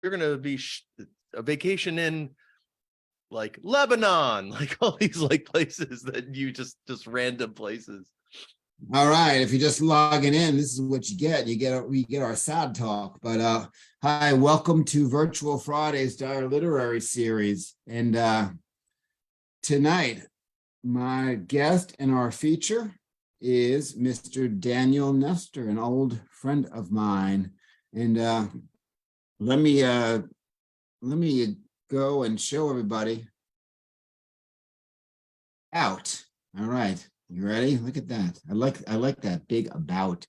you're going to be a vacation in like Lebanon, like all these like places that you just random places. All right, if you're just logging in, this is what you get. We get our sad talk. But hi, welcome to Virtual Fridays Dire Literary Series. And tonight, my guest and our feature is Mr. Daniel Nestor, an old friend of mine. And let me go and show everybody out. All right. You ready? Look at that. I like that big about.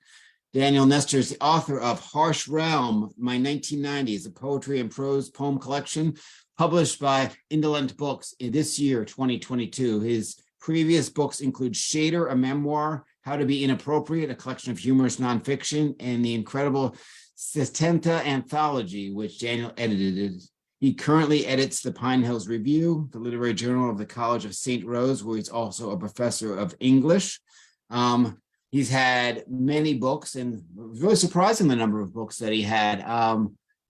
Daniel Nestor is the author of Harsh Realm, My 1990s, a poetry and prose poem collection published by Indolent Books in this year, 2022. His previous books include Shader, a memoir, How to Be Inappropriate, a collection of humorous nonfiction, and the Incredible Sestina Anthology, which Daniel edited. He currently edits the Pine Hills Review, the literary journal of the College of St. Rose, where he's also a professor of English. He's had many books, and it was really surprising the number of books that he had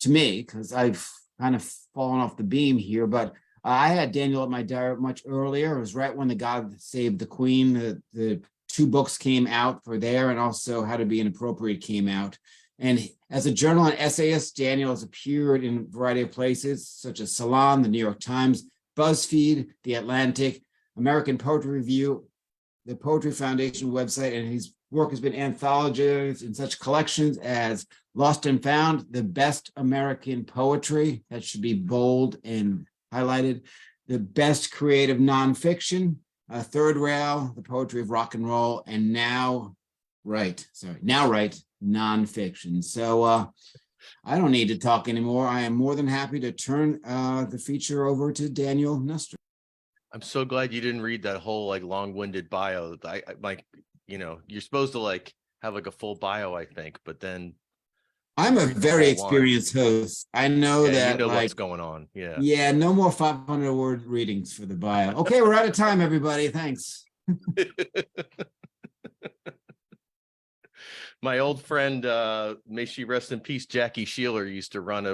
to me, because I've kind of fallen off the beam here. But I had Daniel at my diary much earlier. It was right when The God Saved the Queen. The two books came out for there, and also How to Be Inappropriate came out. And as a journal and essayist, Daniel has appeared in a variety of places, such as Salon, the New York Times, BuzzFeed, The Atlantic, American Poetry Review, the Poetry Foundation website, and his work has been anthologized in such collections as Lost and Found, The Best American Poetry, that should be bold and highlighted, The Best Creative Nonfiction, Third Rail, The Poetry of Rock and Roll, and Now Write Nonfiction. So I don't need to talk anymore. I am more than happy to turn the feature over to Daniel Nestor. I'm so glad you didn't read that whole like long-winded bio. I like, you're supposed to like have like a full bio, I think, but then I'm a very experienced host. I know that, you know, like, what's going on. Yeah, no more 500-word readings for the bio. Okay, we're out of time, everybody. Thanks. My old friend, may she rest in peace, Jackie Sheeler, used to run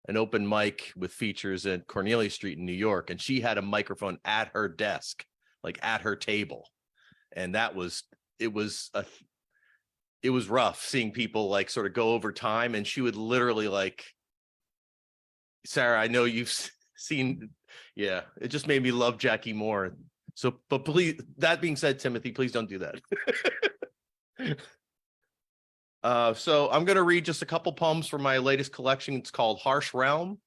an open mic with features at Cornelia Street in New York, and she had a microphone at her desk, like at her table, and it was rough seeing people like sort of go over time, and she would literally like, Sarah, I know you've seen, yeah, it just made me love Jackie more. So, but please, that being said, Timothy, please don't do that. So I'm going to read just a couple poems from my latest collection. It's called Harsh Realm,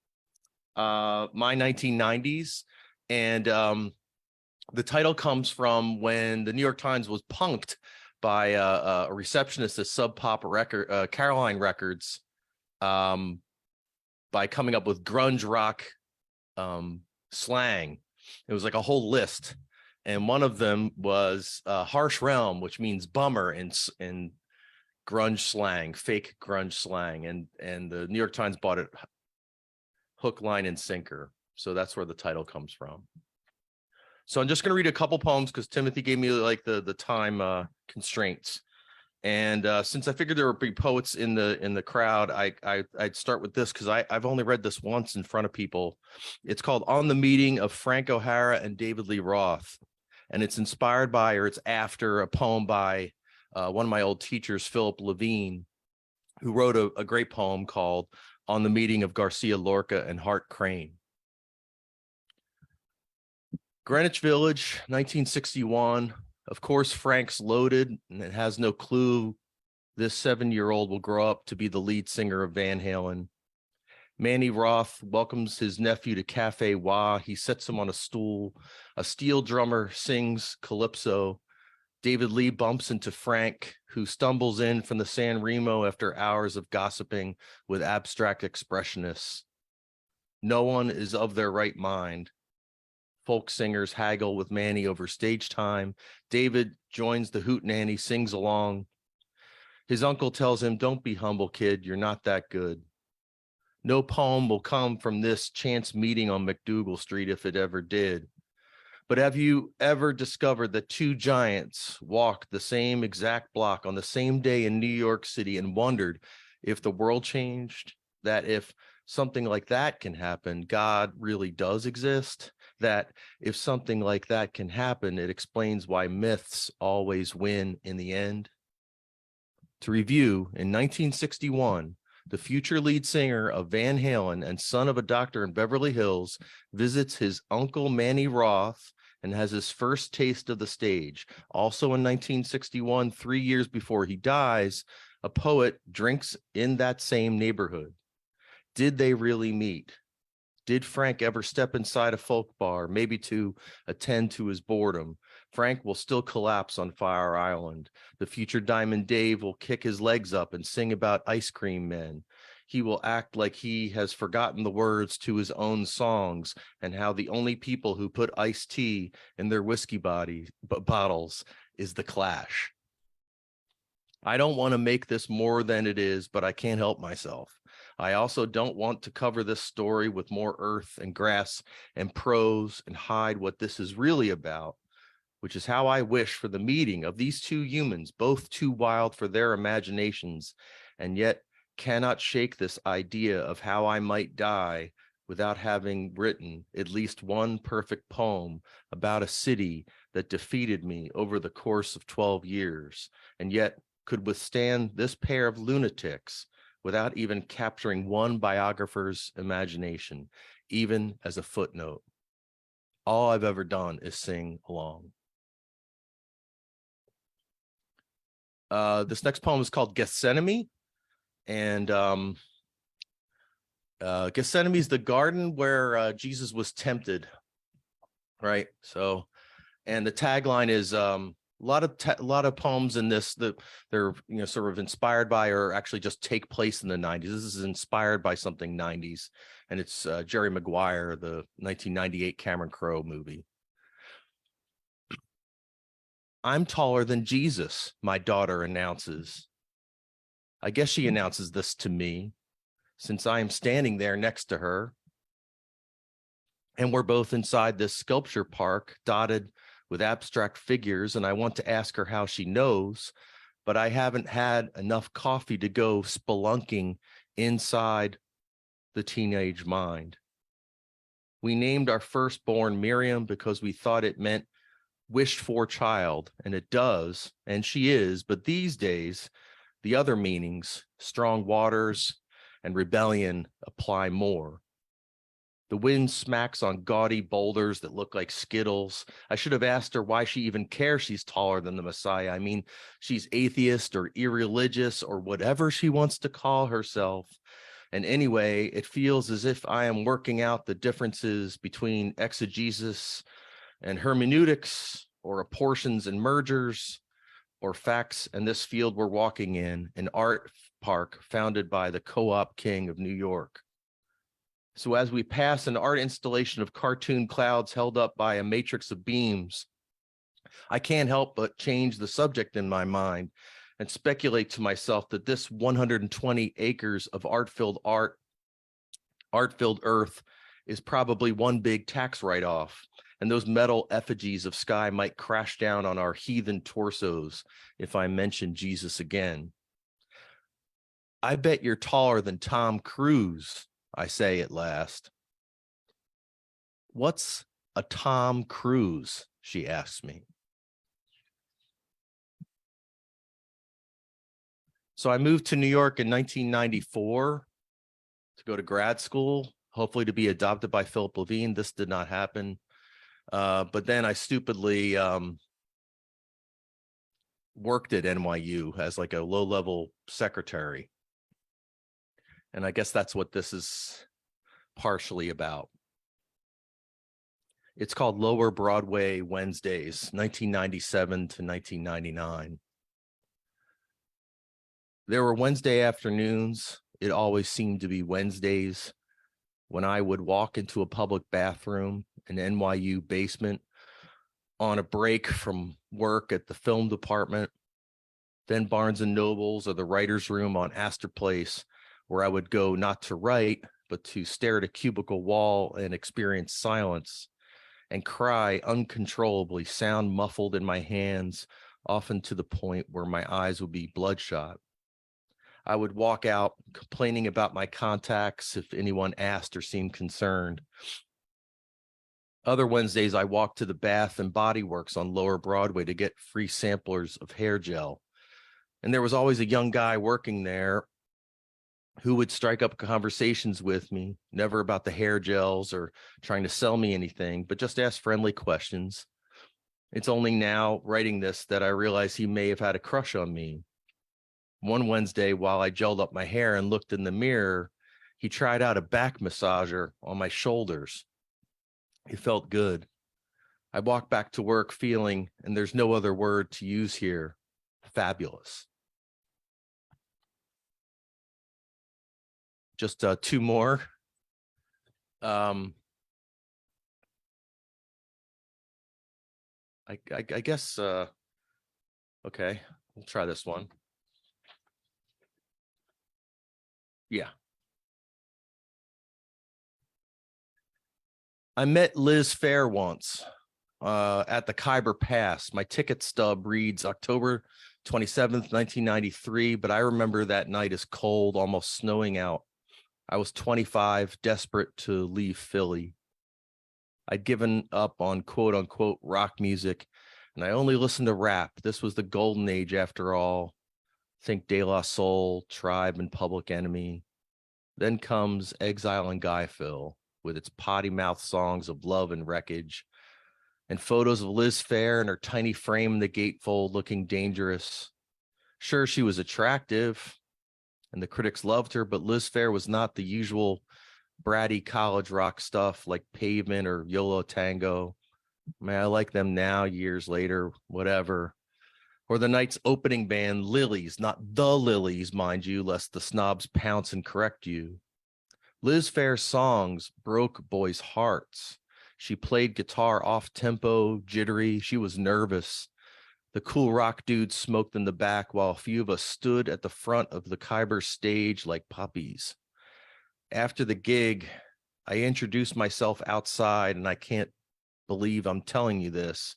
My 1990s. And the title comes from when the New York Times was punked by a receptionist at Sub Pop Caroline Records by coming up with grunge rock slang. It was like a whole list. And one of them was Harsh Realm, which means bummer in grunge slang, fake grunge slang, and the New York Times bought it hook, line, and sinker. So that's where the title comes from. So I'm just going to read a couple poems because Timothy gave me like the time constraints, and since I figured there would be poets in the crowd, I'd start with this because I've only read this once in front of people. It's called On the Meeting of Frank O'Hara and David Lee Roth, and it's inspired by, or it's after, a poem by one of my old teachers, Philip Levine, who wrote a great poem called On the Meeting of Garcia Lorca and Hart Crane. Greenwich Village, 1961. Of course, Frank's loaded and it has no clue this 7-year-old will grow up to be the lead singer of Van Halen. Manny Roth welcomes his nephew to Cafe Wah. He sets him on a stool. A steel drummer sings calypso. David Lee bumps into Frank, who stumbles in from the San Remo after hours of gossiping with abstract expressionists. No one is of their right mind. Folk singers haggle with Manny over stage time. David joins the hootenanny, sings along. His uncle tells him, "Don't be humble, kid. You're not that good." No poem will come from this chance meeting on McDougal Street if it ever did. But have you ever discovered that two giants walked the same exact block on the same day in New York City and wondered if the world changed? That if something like that can happen, God really does exist, that if something like that can happen, it explains why myths always win in the end. To review, in 1961, the future lead singer of Van Halen and son of a doctor in Beverly Hills visits his uncle Manny Roth and has his first taste of the stage. Also in 1961, 3 years before he dies, a poet drinks in that same neighborhood. Did they really meet? Did Frank ever step inside a folk bar, maybe to attend to his boredom? Frank will still collapse on Fire Island. The future Diamond Dave will kick his legs up and sing about ice cream men. He will act like he has forgotten the words to his own songs and how the only people who put iced tea in their whiskey bottles is the Clash. I don't want to make this more than it is, but I can't help myself. I also don't want to cover this story with more earth and grass and prose and hide what this is really about, which is how I wish for the meeting of these two humans, both too wild for their imaginations, and yet cannot shake this idea of how I might die without having written at least one perfect poem about a city that defeated me over the course of 12 years, and yet could withstand this pair of lunatics without even capturing one biographer's imagination, even as a footnote. All I've ever done is sing along. This next poem is called Gethsemane, and Gethsemane is the garden where Jesus was tempted, right? So, and the tagline is a lot of poems in this that they're sort of inspired by or actually just take place in the 90s. This is inspired by something 90s, and it's Jerry Maguire, the 1998 Cameron Crowe movie. I'm taller than Jesus, my daughter announces. I guess she announces this to me, since I am standing there next to her. And we're both inside this sculpture park dotted with abstract figures, and I want to ask her how she knows, but I haven't had enough coffee to go spelunking inside the teenage mind. We named our firstborn Miriam because we thought it meant wished for child, and it does, and she is, but these days, the other meanings, strong waters and rebellion, apply more. The wind smacks on gaudy boulders that look like Skittles. I should have asked her why she even cares she's taller than the Messiah. I mean, she's atheist or irreligious or whatever she wants to call herself. And anyway, it feels as if I am working out the differences between exegesis and hermeneutics, or apportions and mergers, or facts in this field we're walking in, an art park founded by the co-op king of New York. So as we pass an art installation of cartoon clouds held up by a matrix of beams, I can't help but change the subject in my mind and speculate to myself that this 120 acres of art-filled earth is probably one big tax write-off, and those metal effigies of sky might crash down on our heathen torsos if I mention Jesus again. I bet you're taller than Tom Cruise, I say at last. What's a Tom Cruise? She asks me. So I moved to New York in 1994 to go to grad school, hopefully to be adopted by Philip Levine. This did not happen. But then I stupidly worked at NYU as like a low-level secretary. And I guess that's what this is partially about. It's called Lower Broadway Wednesdays, 1997 to 1999. There were Wednesday afternoons. It always seemed to be Wednesdays when I would walk into a public bathroom, an NYU basement, on a break from work at the film department, then Barnes and Nobles or the writer's room on Astor Place, where I would go not to write, but to stare at a cubicle wall and experience silence and cry uncontrollably, sound muffled in my hands, often to the point where my eyes would be bloodshot. I would walk out complaining about my contacts if anyone asked or seemed concerned. Other Wednesdays, I walked to the Bath and Body Works on Lower Broadway to get free samplers of hair gel. And there was always a young guy working there who would strike up conversations with me, never about the hair gels or trying to sell me anything, but just ask friendly questions. It's only now writing this that I realize he may have had a crush on me. One Wednesday, while I gelled up my hair and looked in the mirror, he tried out a back massager on my shoulders. It felt good. I walked back to work feeling, and there's no other word to use here, fabulous. Just two more. I guess, okay, we'll try this one. Yeah. I met Liz Fair once at the Khyber Pass. My ticket stub reads October 27th, 1993, but I remember that night as cold, almost snowing out. I was 25, desperate to leave Philly. I'd given up on quote unquote rock music, and I only listened to rap. This was the golden age after all. Think De La Soul, Tribe, and Public Enemy. Then comes Exile and Guy Phil with its potty mouth songs of love and wreckage, and photos of Liz Fair in her tiny frame in the gatefold looking dangerous. Sure, she was attractive, and the critics loved her, but Liz Fair was not the usual bratty college rock stuff like Pavement or YOLO Tango. I mean, I like them now, years later, whatever. Or the night's opening band, Lilies, not the Lilies, mind you, lest the snobs pounce and correct you. Liz Fair's songs broke boys' hearts. She played guitar off-tempo, jittery. She was nervous. The cool rock dudes smoked in the back while a few of us stood at the front of the Khyber stage like puppies. After the gig, I introduced myself outside, and I can't believe I'm telling you this.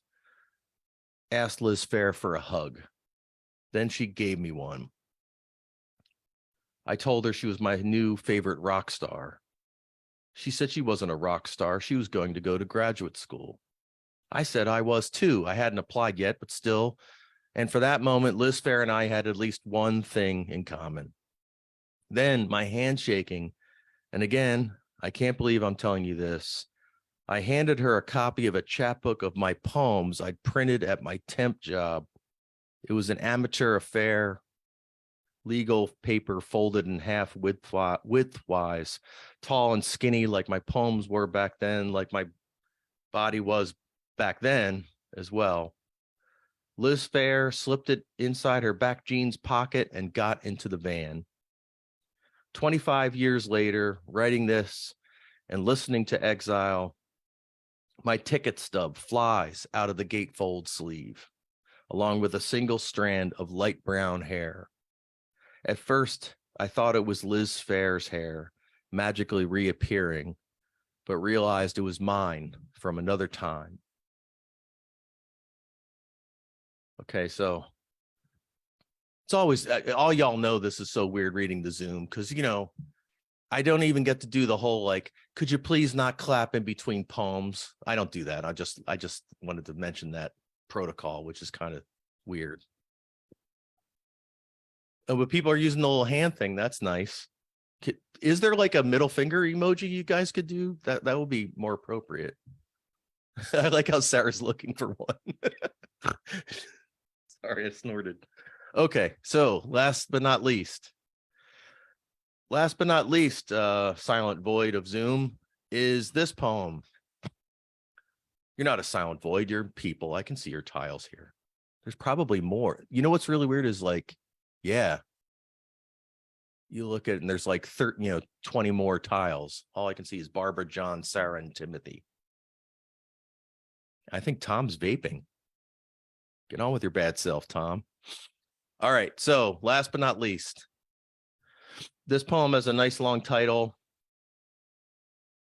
Asked Liz Fair for a hug. Then she gave me one. I told her she was my new favorite rock star. She said she wasn't a rock star. She was going to go to graduate school. I said I was too. I hadn't applied yet, but still. And for that moment, Liz Fair and I had at least one thing in common. Then my hand shaking, and again, I can't believe I'm telling you this. I handed her a copy of a chapbook of my poems I'd printed at my temp job. It was an amateur affair, legal paper folded in half widthwise, tall and skinny like my poems were back then, like my body was back then as well. Liz Fair slipped it inside her back jeans pocket and got into the van. 25 years later, writing this and listening to Exile, my ticket stub flies out of the gatefold sleeve, along with a single strand of light brown hair. At first, I thought it was Liz Fair's hair magically reappearing, but realized it was mine from another time. Okay, so it's always, all y'all know this is so weird reading the Zoom because, you know, I don't even get to do the whole, like, could you please not clap in between poems? I don't do that. I just wanted to mention that protocol, which is kind of weird. Oh, but people are using the little hand thing. That's nice. Is there like a middle finger emoji you guys could do? That would be more appropriate. I like how Sarah's looking for one. Sorry, I snorted. Okay, so last but not least, Silent Void of Zoom is this poem. You're not a silent void, you're people. I can see your tiles here. There's probably more. You know what's really weird is like, yeah, you look at it and there's like 20 more tiles. All I can see is Barbara, John, Sarah, and Timothy. I think Tom's vaping. Get on with your bad self, Tom. All right, so last but not least, this poem has a nice long title.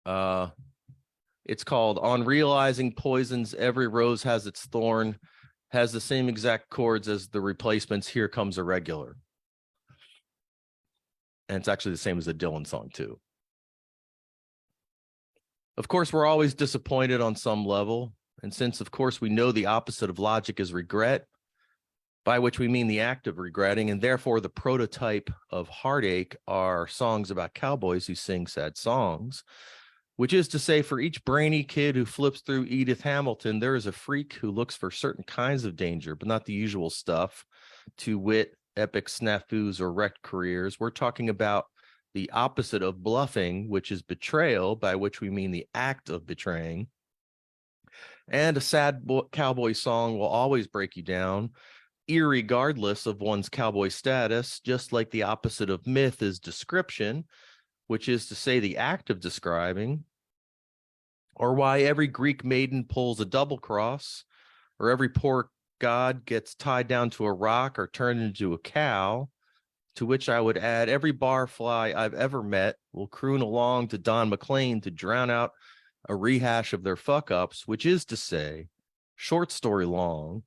It's called On Realizing Poisons, Every Rose Has Its Thorn, has the same exact chords as the replacements Here Comes a Regular. And it's actually the same as the Dylan song too. Of course, we're always disappointed on some level. And since, of course, we know the opposite of logic is regret, by which we mean the act of regretting, and therefore the prototype of heartache are songs about cowboys who sing sad songs, which is to say, for each brainy kid who flips through Edith Hamilton, there is a freak who looks for certain kinds of danger, but not the usual stuff, to wit, epic snafus or wrecked careers. We're talking about the opposite of bluffing, which is betrayal, by which we mean the act of betraying. And a sad cowboy song will always break you down, irregardless of one's cowboy status, just like the opposite of myth is description, which is to say the act of describing, or why every Greek maiden pulls a double cross, or every poor god gets tied down to a rock or turned into a cow, to which I would add every barfly I've ever met will croon along to Don McLean to drown out a rehash of their fuck-ups, which is to say, short story long,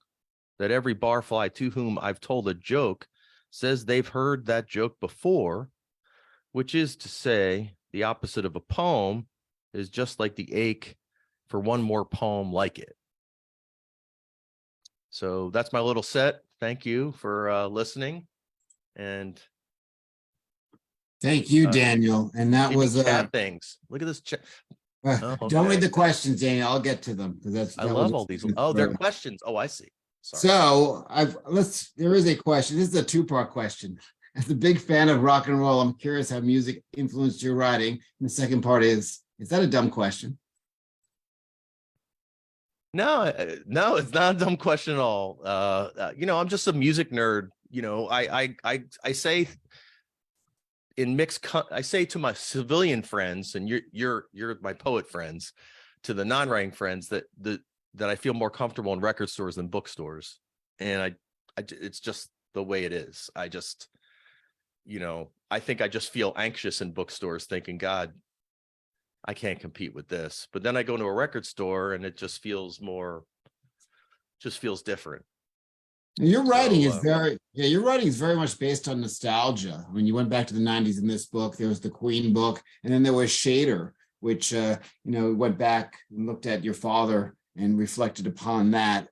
that every barfly to whom I've told a joke says they've heard that joke before, which is to say, the opposite of a poem is just like the ache for one more poem like it. So that's my little set. Thank you for listening. And Thank you, Daniel. And that maybe was chat things. Look at this chat. Oh, don't okay. read the questions, Daniel. I'll get to them because I love all these. Oh, they're questions. Oh, I see. Sorry. So there is a question. This is a two-part question. As a big fan of rock and roll, I'm curious how music influenced your writing. And the second part is that a dumb question? No, no, it's not a dumb question at all. I'm just a music nerd. I say I say to my civilian friends, and you're my poet friends, to the non-writing friends that I feel more comfortable in record stores than bookstores, and it's just the way it is. I just, I think I just feel anxious in bookstores, thinking, God, I can't compete with this. But then I go into a record store, and it just feels different. Your writing is very much based on nostalgia. When you went back to the 90s in this book, there was the Queen book, and then there was Shader, which went back and looked at your father and reflected upon that.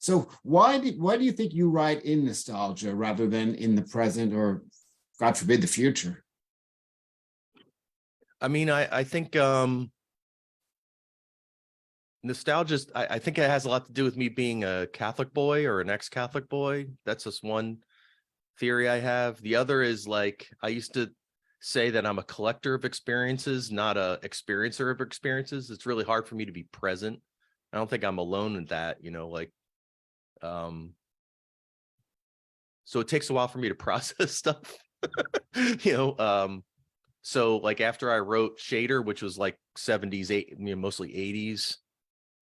So why do you think you write in nostalgia rather than in the present or, God forbid, the future? I mean, I think nostalgia, I think it has a lot to do with me being a Catholic boy or an ex-Catholic boy. That's just one theory I have. The other is, like, I used to say that I'm a collector of experiences, not a experiencer of experiences. It's really hard for me to be present. I don't think I'm alone in that, so it takes a while for me to process stuff, so like after I wrote Shader, which was like 70s, mostly 80s,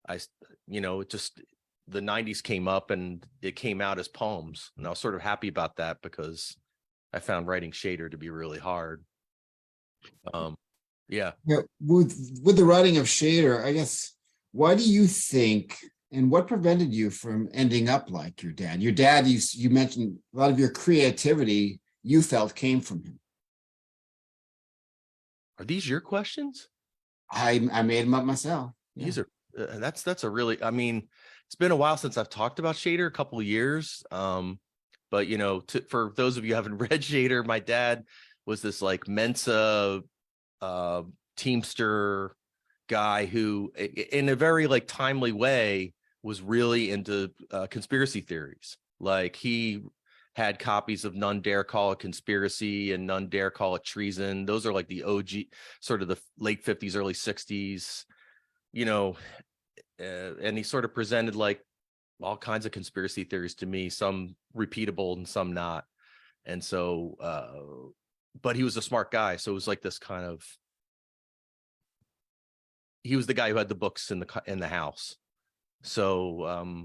the 90s came up and it came out as poems. And I was sort of happy about that because I found writing Shader to be really hard. Yeah. With the writing of Shader, I guess, why do you think, and what prevented you from ending up like your dad? Your dad, you mentioned a lot of your creativity you felt came from him. Are these your questions? I made them up myself. Yeah. These are that's a really, I mean, it's been a while since I've talked about Shader, a couple of years. But for those of you who haven't read Shader, my dad was this like Mensa Teamster guy who, in a very like timely way, was really into conspiracy theories. Like, he had copies of None Dare Call It Conspiracy and None Dare Call It Treason. Those are like the OG, sort of the late 50s, early 60s, and he sort of presented like all kinds of conspiracy theories to me, some repeatable and some not. And so, but he was a smart guy. So it was like this kind of, he was the guy who had the books in the house. So,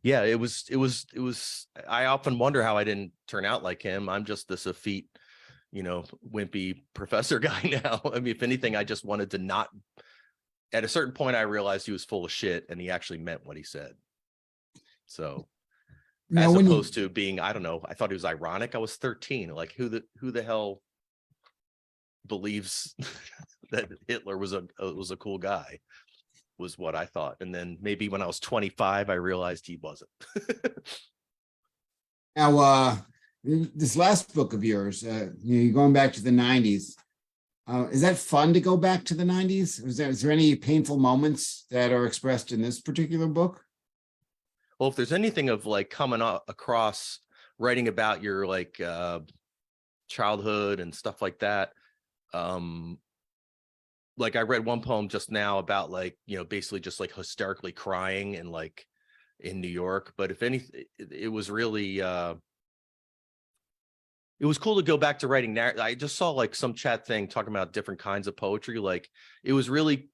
yeah, it was, I often wonder how I didn't turn out like him. I'm just this effete, wimpy professor guy now. I mean, if anything, I just wanted to not, at a certain point, I realized he was full of shit and he actually meant what he said. So as opposed to being, I don't know, I thought he was ironic. I was 13. Like, who the hell believes that Hitler was a cool guy, was what I thought. And then maybe when I was 25, I realized he wasn't. Now, this last book of yours, you're going back to the 90s. Is that fun to go back to the 90s? Is there any painful moments that are expressed in this particular book? Well, if there's anything of like coming across writing about your like childhood and stuff like that, like I read one poem just now about like, basically just like hysterically crying and like in New York. But if anything, it was really it was cool to go back to writing narrative. I just saw like some chat thing talking about different kinds of poetry. Like it was really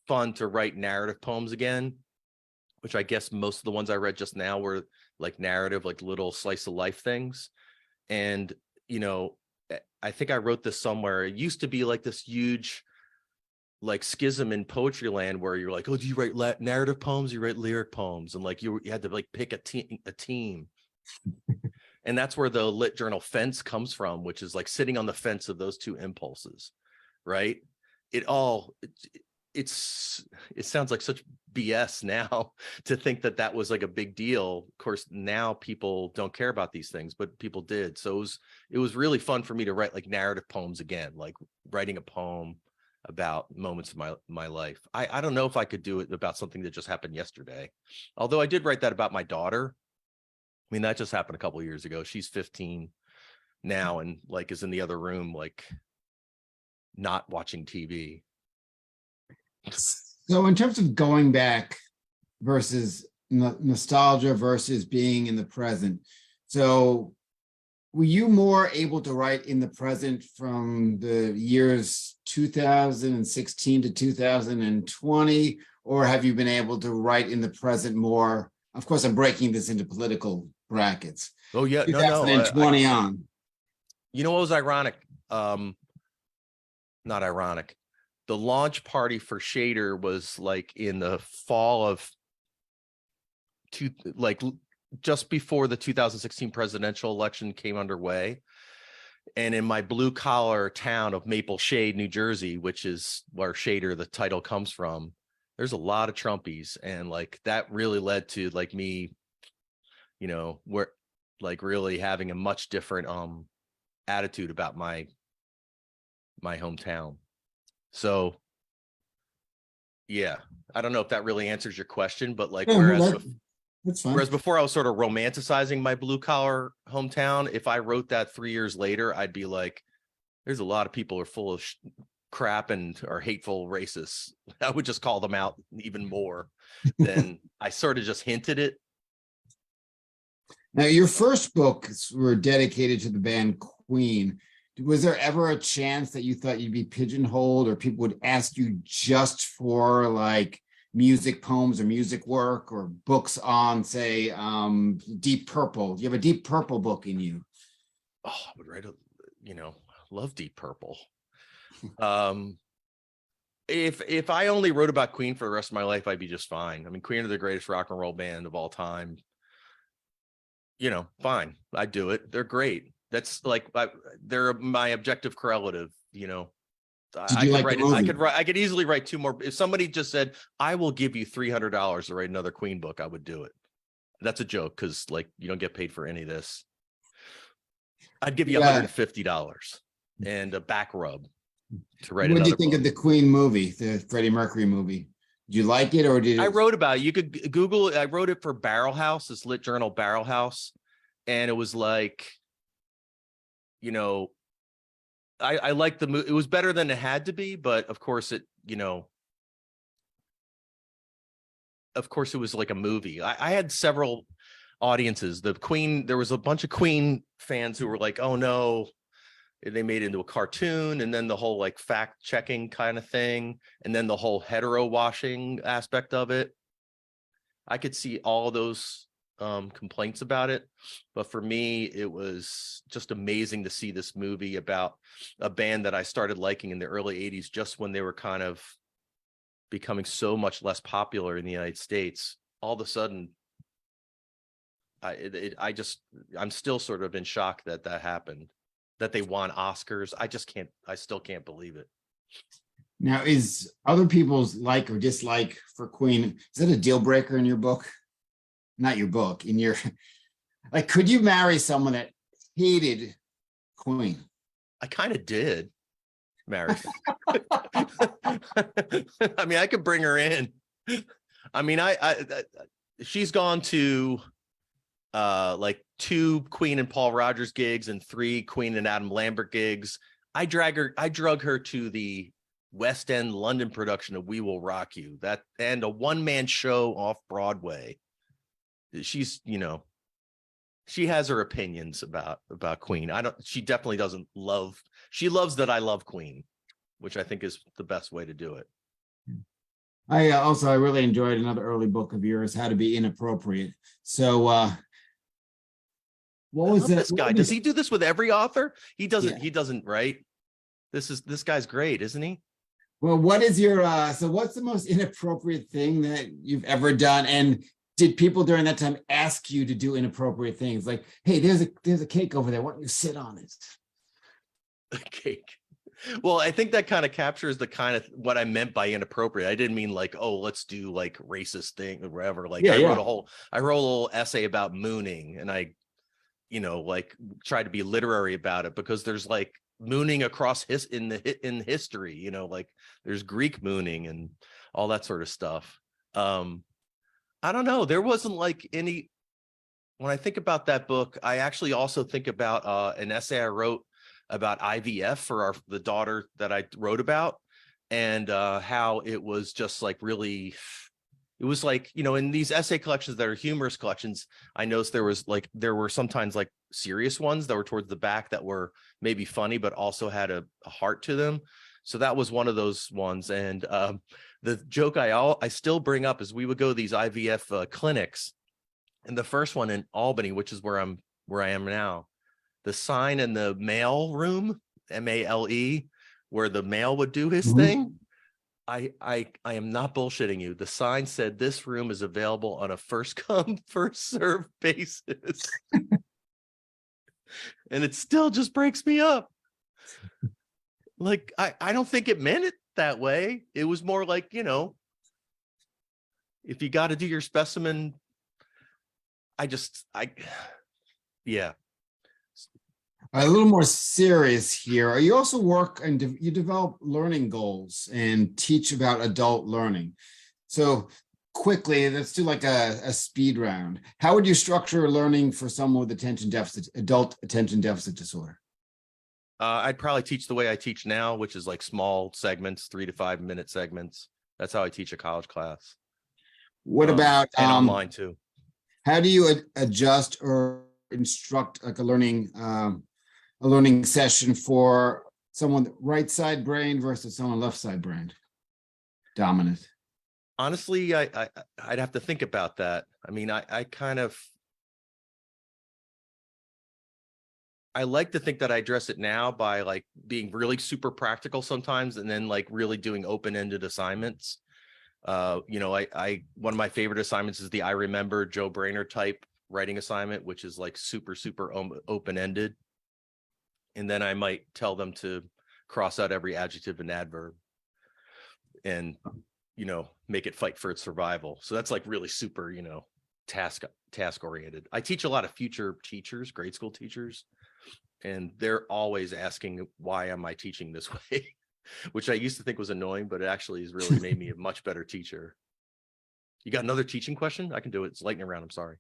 fun to write narrative poems again, which I guess most of the ones I read just now were like narrative, like little slice of life things. And, I think I wrote this somewhere. It used to be like this huge like schism in poetry land where you're like, oh, do you write narrative poems? You write lyric poems. And like you had to like pick a team. And that's where the lit journal fence comes from, which is like sitting on the fence of those two impulses, right? It sounds like such BS now to think that that was like a big deal. Of course, now people don't care about these things, but people did. So it was really fun for me to write like narrative poems again, like writing a poem about moments of my life. I don't know if I could do it about something that just happened yesterday. Although I did write that about my daughter. I mean, that just happened a couple of years ago. She's 15 now and like is in the other room, like not watching TV. So in terms of going back versus nostalgia versus being in the present, so were you more able to write in the present from the years 2016 to 2020, or have you been able to write in the present more? Of course, I'm breaking this into political brackets. Oh yeah, no. 2020 on. You know what was ironic? Not ironic. The launch party for Shader was like in the fall of just before the 2016 presidential election came underway. And in my blue collar town of Maple Shade, New Jersey, which is where Shader, the title, comes from, there's a lot of Trumpies. And like that really led to like me, where like really having a much different attitude about my hometown. So yeah, I don't know if that really answers your question, but like that's fine. whereas before I was sort of romanticizing my blue collar hometown, if I wrote that 3 years later, I'd be like, there's a lot of people who are full of crap and are hateful racists. I would just call them out even more than I sort of just hinted it. Now, your first books were dedicated to the band Queen. Was there ever a chance that you thought you'd be pigeonholed or people would ask you just for like music poems or music work or books on, say, Deep Purple? You have a Deep Purple book in you. Oh, I would write love Deep Purple. If I only wrote about Queen for the rest of my life, I'd be just fine. I mean, Queen are the greatest rock and roll band of all time. Fine. I'd do it. They're great. That's like they're my objective correlative. Did you like the movie? I could easily write two more. If somebody just said, "I will give you $300 to write another Queen book," I would do it. That's a joke because like you don't get paid for any of this. I'd give you $150 and a back rub to write. What did you think of the Queen movie, the Freddie Mercury movie? Did you like it, or did it... I wrote about it. You could Google it. I wrote it for Barrelhouse, this lit journal Barrelhouse, and it was like, I liked the movie. It was better than it had to be, but of course it was like a movie. I had several audiences. There was a bunch of Queen fans who were like, oh no, they made it into a cartoon, and then the whole like fact checking kind of thing, and then the whole hetero washing aspect of it. I could see all those complaints about it, but for me it was just amazing to see this movie about a band that I started liking in the early 80s, just when they were kind of becoming so much less popular in the United States. All of a sudden I'm still sort of in shock that happened. that they won Oscars. I still can't believe it. Now, is other people's like or dislike for Queen, is that a deal breaker in your book? Not your book, in your, like, could you marry someone that hated Queen? I kind of did marry. I mean, I could bring her in. I mean, she's gone to like 2 Queen and Paul Rogers gigs and 3 Queen and Adam Lambert gigs. I drug her to the West End London production of We Will Rock You, that, and a one-man show off Broadway. She's, she has her opinions about Queen. She definitely doesn't love, she loves that I love Queen, which I think is the best way to do it. I really enjoyed another early book of yours, How to Be Inappropriate. So what was this guy? Does he do this with every author? He doesn't. Yeah. He doesn't write. This guy's great, isn't he? Well, what is your what's the most inappropriate thing that you've ever done? And did people during that time ask you to do inappropriate things? Like, hey, there's a cake over there. Why don't you sit on it? A cake. Well, I think that kind of captures the kind of what I meant by inappropriate. I didn't mean like, oh, let's do like racist thing or whatever. Like I wrote a little essay about mooning, and I, like tried to be literary about it, because there's like mooning across in history, like there's Greek mooning and all that sort of stuff. I don't know. There wasn't like any, when I think about that book, I actually also think about an essay I wrote about IVF for the daughter that I wrote about, and how it was just like really, it was like, in these essay collections that are humorous collections, I noticed there were sometimes like serious ones that were towards the back that were maybe funny, but also had a heart to them. So that was one of those ones. And the joke I still bring up is we would go to these IVF clinics, and the first one in Albany, which is where I am now, the sign in the mail room, MALE, where the male would do his thing. I am not bullshitting you. The sign said this room is available on a first come, first served basis. And it still just breaks me up. Like, I don't think it meant it that way. It was more like, if you got to do your specimen, yeah. A little more serious here. You also work and you develop learning goals and teach about adult learning. So quickly, let's do like a speed round. How would you structure learning for someone with adult attention deficit disorder? I'd probably teach the way I teach now, which is like small segments, 3 to 5 minute segments. That's how I teach a college class. What about and online too? How do you adjust or instruct like a learning session for someone right side brain versus someone left side brain dominant? Honestly, I'd have to think about that. I mean, I like to think that I address it now by like being really super practical sometimes, and then like really doing open-ended assignments. One of my favorite assignments is the I Remember Joe Brainerd type writing assignment, which is like super open-ended. And then I might tell them to cross out every adjective and adverb and, make it fight for its survival. So that's like really super, task oriented. I teach a lot of future teachers, grade school teachers, and they're always asking, why am I teaching this way? Which I used to think was annoying, but it actually has really made me a much better teacher. You got another teaching question? I can do it. It's lightning round. I'm sorry.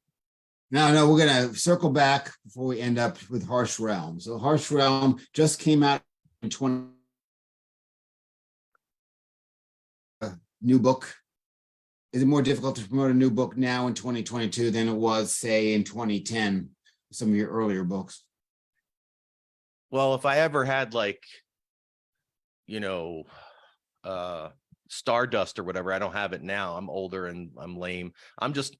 No, we're going to circle back before we end up with Harsh Realm. So Harsh Realm just came out in 20. New book. Is it more difficult to promote a new book now in 2022 than it was, say, in 2010, some of your earlier books? Well, if I ever had like, Stardust or whatever, I don't have it now. I'm older and I'm lame. I'm just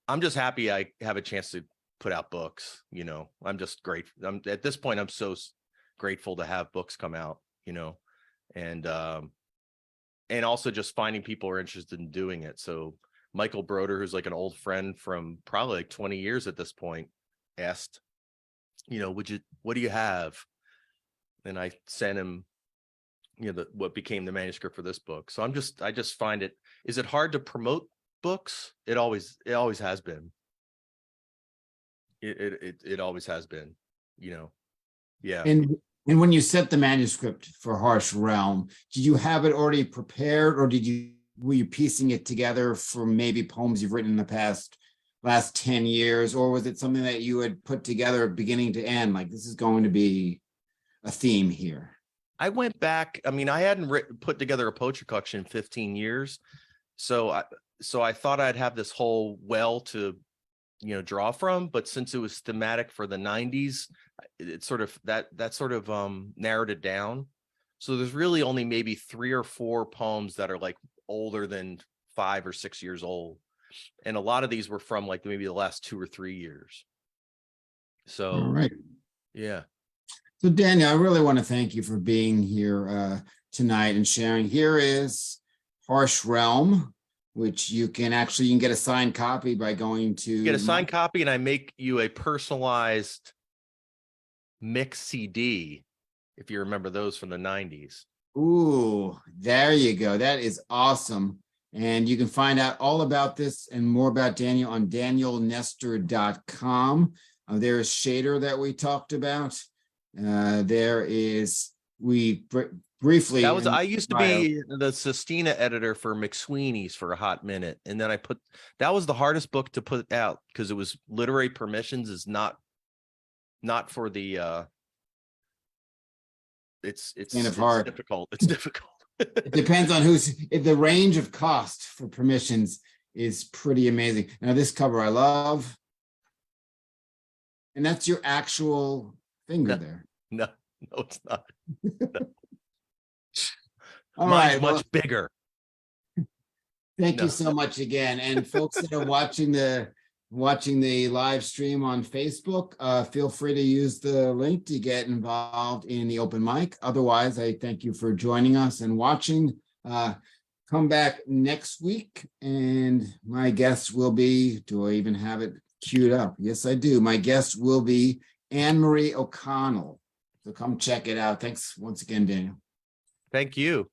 happy I have a chance to put out books. I'm just grateful. At this point, I'm so grateful to have books come out, and also just finding people are interested in doing it. So Michael Broder, who's like an old friend from probably like 20 years at this point, asked, what do you have? and I sent him, what became the manuscript for this book. So I just find it, is it hard to promote books? It always has been. It always has been, yeah. And when you set the manuscript for Harsh Realm, did you have it already prepared, or were you piecing it together from maybe poems you've written in the last 10 years, or was it something that you had put together beginning to end, like this is going to be a theme here? I went back. I mean, I hadn't put together a poetry collection in 15 years. So I thought I'd have this whole well to, draw from, but since it was thematic for the 90s, it sort of that sort of narrowed it down. So there's really only maybe 3 or 4 poems that are like older than 5 or 6 years old. And a lot of these were from like maybe the last 2 or 3 years. So, all right. Yeah. So Daniel, I really want to thank you for being here tonight and sharing. Here is Harsh Realm, which you can get a signed copy by going to get a signed copy, and I make you a personalized mix CD, if you remember those from the 90s. Ooh, there you go. That is awesome. And you can find out all about this and more about Daniel on danielnestor.com. There is Shader that we talked about. There is, briefly. I used to be the Sestina editor for McSweeney's for a hot minute. And then that was the hardest book to put out because it was literary permissions is not for the, it's difficult. It's difficult. It depends on the range of cost for permissions is pretty amazing. Now this cover I love. And that's your actual finger there. No, it's not. No. All Mine's right, much bigger. Thank you so much again. And folks that are watching the live stream on Facebook, feel free to use the link to get involved in the open mic. Otherwise, I thank you for joining us and watching. Come back next week, and my guest will be, do I even have it queued up? Yes, I do. My guest will be Anne-Marie O'Connell. So come check it out. Thanks once again, Daniel. Thank you.